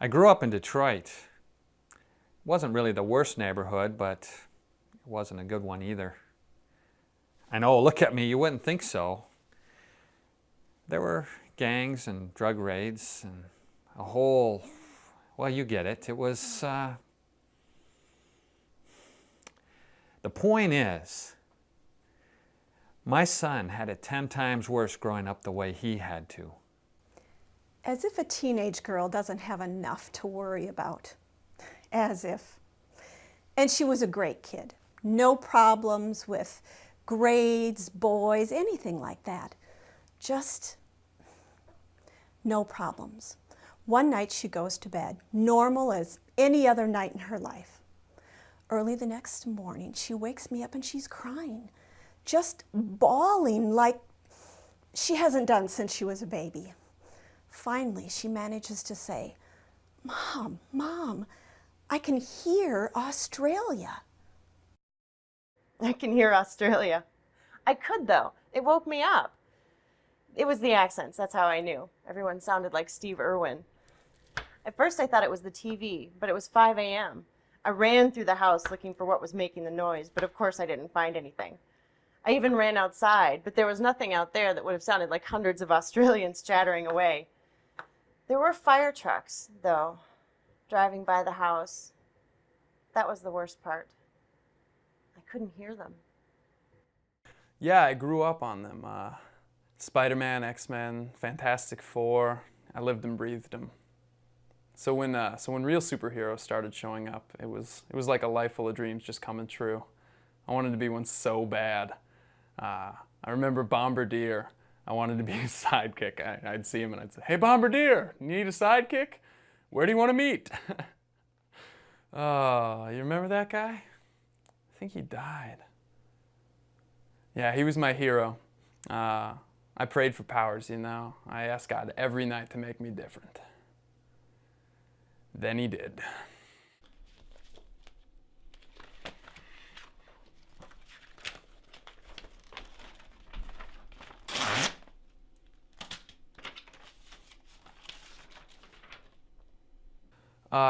I grew up in Detroit. It wasn't really the worst neighborhood, but it wasn't a good one either. I know, look at me, you wouldn't think so. There were gangs and drug raids and a whole, well, you get it. It was, the point is, my son had it 10 times worse growing up the way he had to. As if a teenage girl doesn't have enough to worry about. As if. And she was a great kid. No problems with grades, boys, anything like that. Just no problems. One night she goes to bed, normal as any other night in her life. Early the next morning, she wakes me up and she's crying, just bawling like she hasn't done since she was a baby. Finally, she manages to say, Mom, I can hear Australia. I can hear Australia. I could, though. It woke me up. It was the accents, that's how I knew. Everyone sounded like Steve Irwin. At first I thought it was the TV, but it was 5 a.m. I ran through the house looking for what was making the noise, but of course I didn't find anything. I even ran outside, but there was nothing out there that would have sounded like hundreds of Australians chattering away. There were fire trucks, though, driving by the house. That was the worst part. I couldn't hear them. Yeah, I grew up on them. Spider-Man, X-Men, Fantastic Four. I lived and breathed them. So when real superheroes started showing up, it was like a life full of dreams just coming true. I wanted to be one so bad. I remember Bombardier. I wanted to be his sidekick. I'd see him and I'd say, "Hey Bombardier, you need a sidekick? Where do you want to meet?" Oh, you remember that guy? I think he died. Yeah, he was my hero. I prayed for powers, you know. I asked God every night to make me different. Then he did.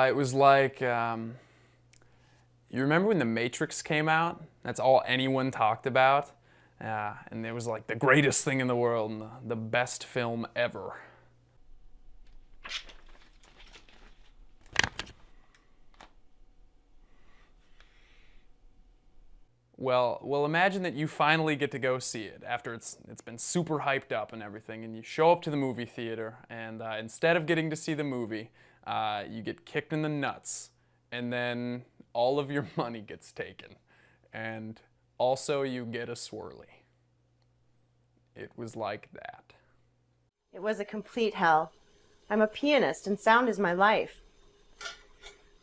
It was like, you remember when The Matrix came out? That's all anyone talked about. And it was like the greatest thing in the world and the best film ever. Well, imagine that you finally get to go see it after it's been super hyped up and everything, and you show up to the movie theater, and instead of getting to see the movie, you get kicked in the nuts, and then all of your money gets taken, and also you get a swirly. It was like that. It was a complete hell. I'm a pianist and sound is my life.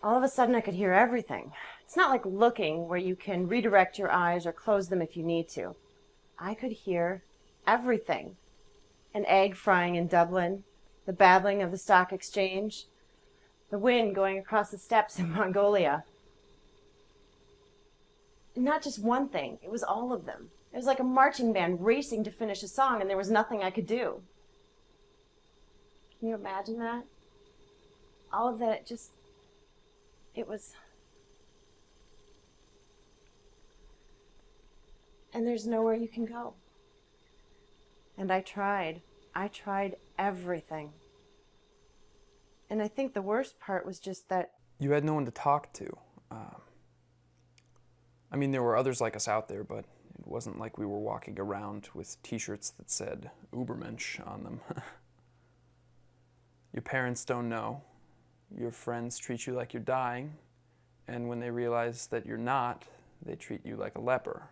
All of a sudden I could hear everything. It's not like looking where you can redirect your eyes or close them if you need to. I could hear everything. An egg frying in Dublin, the babbling of the stock exchange, the wind going across the steppes in Mongolia. And not just one thing, it was all of them. It was like a marching band racing to finish a song and there was nothing I could do. Can you imagine that? All of that, it was... And there's nowhere you can go. And I tried everything. And I think the worst part was just that... You had no one to talk to. I mean, there were others like us out there, but it wasn't like we were walking around with t-shirts that said Ubermensch on them. Your parents don't know. Your friends treat you like you're dying. And when they realize that you're not, they treat you like a leper.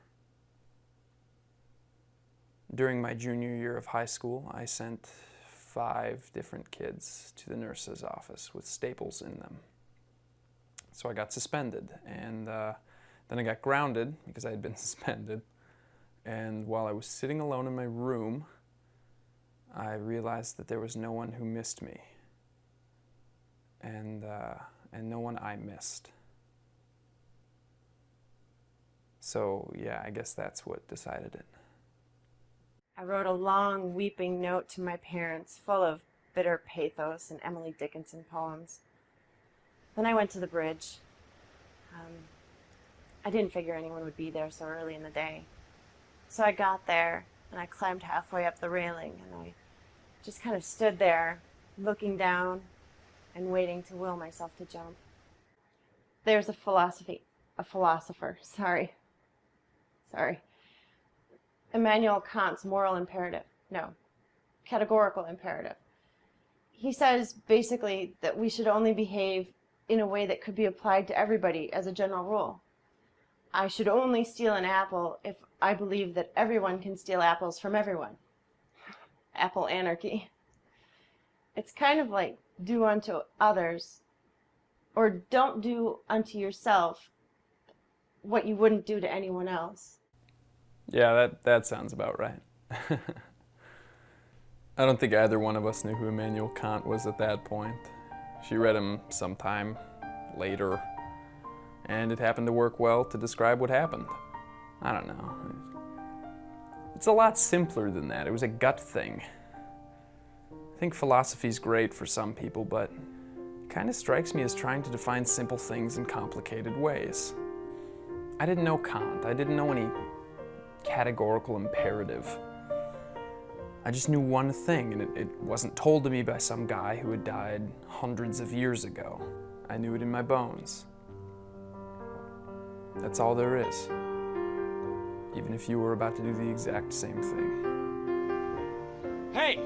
During my junior year of high school, I sent 5 different kids to the nurse's office with staples in them. So I got suspended, and then I got grounded because I had been suspended. And while I was sitting alone in my room, I realized that there was no one who missed me, and no one I missed. So yeah, I guess that's what decided it. I wrote a long, weeping note to my parents, full of bitter pathos and Emily Dickinson poems. Then I went to the bridge. I didn't figure anyone would be there so early in the day. So I got there, and I climbed halfway up the railing, and I just kind of stood there, looking down and waiting to will myself to jump. There's a philosopher, sorry. Immanuel Kant's moral imperative. No, categorical imperative. He says basically that we should only behave in a way that could be applied to everybody as a general rule. I should only steal an apple if I believe that everyone can steal apples from everyone. Apple anarchy. It's kind of like do unto others, or don't do unto yourself what you wouldn't do to anyone else. Yeah, that sounds about right. I don't think either one of us knew who Immanuel Kant was at that point. She read him sometime later, and it happened to work well to describe what happened. I don't know. It's a lot simpler than that. It was a gut thing. I think philosophy's great for some people, but it kind of strikes me as trying to define simple things in complicated ways. I didn't know Kant. I didn't know any categorical imperative. I just knew one thing, and it wasn't told to me by some guy who had died hundreds of years ago. I knew it in my bones. That's all there is. Even if you were about to do the exact same thing. Hey!